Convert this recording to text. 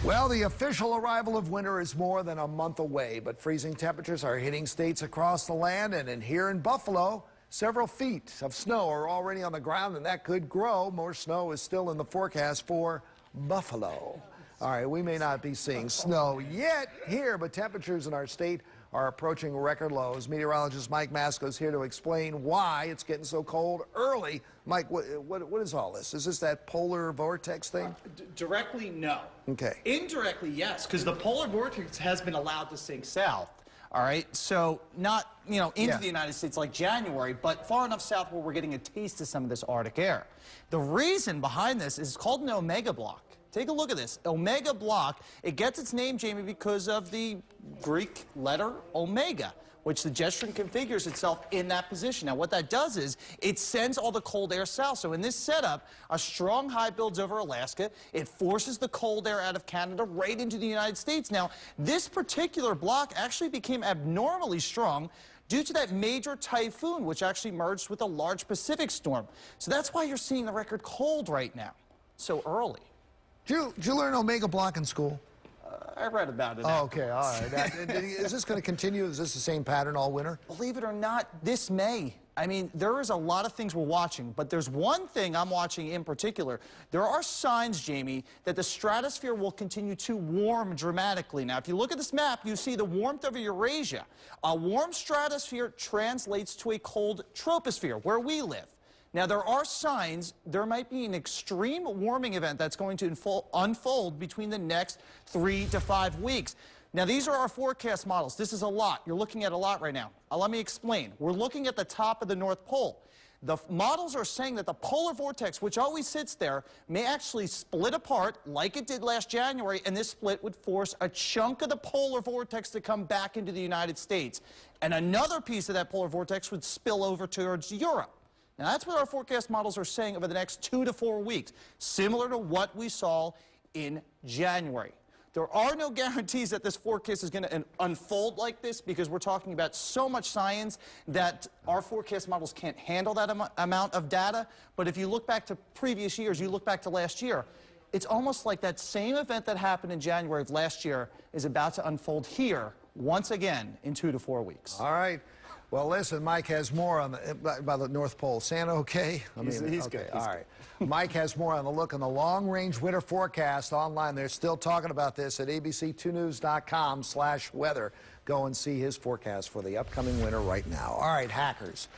Well, the official arrival of winter is more than a month away, but freezing temperatures are hitting states across the land, and here in Buffalo, several feet of snow are already on the ground, and that could grow. More snow is still in the forecast for Buffalo. All right, we may not be seeing snow yet here, but temperatures in our state are approaching record lows. Meteorologist Mike Masco is here to explain why it's getting so cold early. Mike, what is all this? Is this that polar vortex thing? Directly, no. Okay. Indirectly, yes, because the polar vortex has been allowed to sink south. All right, so not, into the United States like January, but far enough south where we're getting a taste of some of this Arctic air. The reason behind this is called an omega block. Take a look at this. Omega block, it gets its name, Jamie, because of the Greek letter omega, which the jet stream configures itself in that position. Now, what that does is it sends all the cold air south. So in this setup, a strong high builds over Alaska. It forces the cold air out of Canada right into the United States. Now, this particular block actually became abnormally strong due to that major typhoon, which actually merged with a large Pacific storm. So that's why you're seeing the record cold right now, so early. Did you learn omega block in school? I read about it. Oh, okay, all right. Is this going to continue? Is this the same pattern all winter? Believe it or not, this May. I mean, there is a lot of things we're watching, but there's one thing I'm watching in particular. There are signs, Jamie, that the stratosphere will continue to warm dramatically. Now, if you look at this map, you see the warmth over Eurasia. A warm stratosphere translates to a cold troposphere, where we live. Now, there are signs there might be an extreme warming event that's going to unfold between the next 3 to 5 weeks. Now, these are our forecast models. This is a lot. You're looking at a lot right now. Let me explain. We're looking at the top of the North Pole. The models are saying that the polar vortex, which always sits there, may actually split apart like it did last January, and this split would force a chunk of the polar vortex to come back into the United States. And another piece of that polar vortex would spill over towards Europe. Now, that's what our forecast models are saying over the next 2 to 4 weeks, similar to what we saw in January. There are no guarantees that this forecast is going to unfold like this because we're talking about so much science that our forecast models can't handle that amount of data. But if you look back to previous years, you look back to last year, it's almost like that same event that happened in January of last year is about to unfold here once again in 2 to 4 weeks. All right. Well, listen, Mike has more on by the North Pole. Santa okay? He's okay. good. All right. Mike has more on the look on the long-range winter forecast online. They're still talking about this at abc2news.com/weather. Go and see his forecast for the upcoming winter right now. All right, hackers.